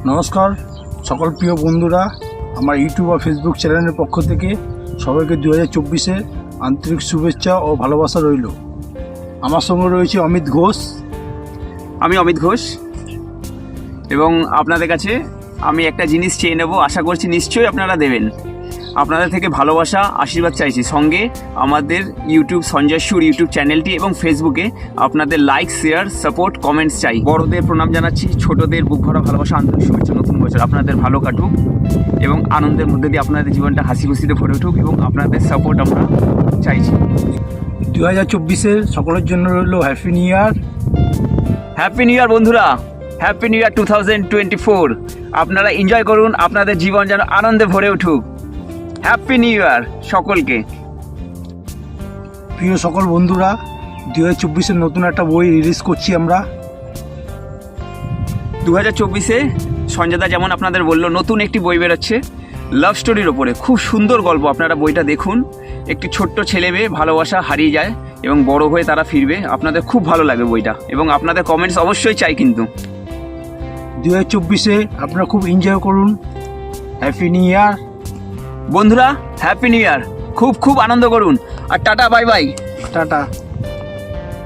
নমস্কার সকল প্রিয় বন্ধুরা, আমার ইউটিউব আর ফেসবুক চ্যানেলের পক্ষ থেকে সবাইকে 2024-এর আন্তরিক শুভেচ্ছা ও ভালোবাসা রইল। আমার সঙ্গে রয়েছে অমিত ঘোষ। আমি অমিত ঘোষ এবং আপনাদের কাছে আমি একটা জিনিস চেয়ে নেব, আশা করছি নিশ্চয়ই আপনারা দেবেন। আপনাদের থেকে ভালোবাসা আশীর্বাদ চাইছি, সঙ্গে আমাদের ইউটিউব সঞ্জয় সুর ইউটিউব চ্যানেলটি এবং ফেসবুকে আপনাদের লাইক, শেয়ার, সাপোর্ট, কমেন্টস চাই। বড়দের প্রণাম জানাচ্ছি, ছোটদের বুক ভরা ভালোবাসা, আন্তরিক শুভেচ্ছা। নতুন বছর আপনাদের ভালো কাটুক এবং আনন্দের মধ্যে দিয়ে আপনাদের জীবনটা হাসি খুশিতে ভরে উঠুক এবং আপনাদের সাপোর্ট আমরা চাইছি। 2024-এর সকলের জন্য রইল happy new year. Happy new year বন্ধুরা, হ্যাপি নিউ ইয়ার 2024। আপনারা এনজয় করুন, আপনাদের জীবন যেন আনন্দে ভরে উঠুক। হ্যাপি নিউ ইয়ার সকলকে। প্রিয় সকল বন্ধুরা, 2024-এর নতুন একটা বই রিলিজ করছি আমরা। 2024-এ সঞ্জয়দা যেমন আপনাদের বললো, নতুন একটি বই বেরোচ্ছে লাভ স্টোরির ওপরে। খুব সুন্দর গল্প, আপনারা বইটা দেখুন। একটি ছোট্ট ছেলে মেয়ে ভালোবাসা হারিয়ে যায় এবং বড় হয়ে তারা ফিরবে। আপনাদের খুব ভালো লাগবে বইটা এবং আপনাদের কমেন্টস অবশ্যই চাই। কিন্তু 2024-এ আপনারা খুব এনজয় করুন। হ্যাপি নিউ ইয়ার বন্ধুরা, হ্যাপি নিউ ইয়ার, খুব খুব আনন্দ করুন। আর টাটা, বাই বাই, টাটা।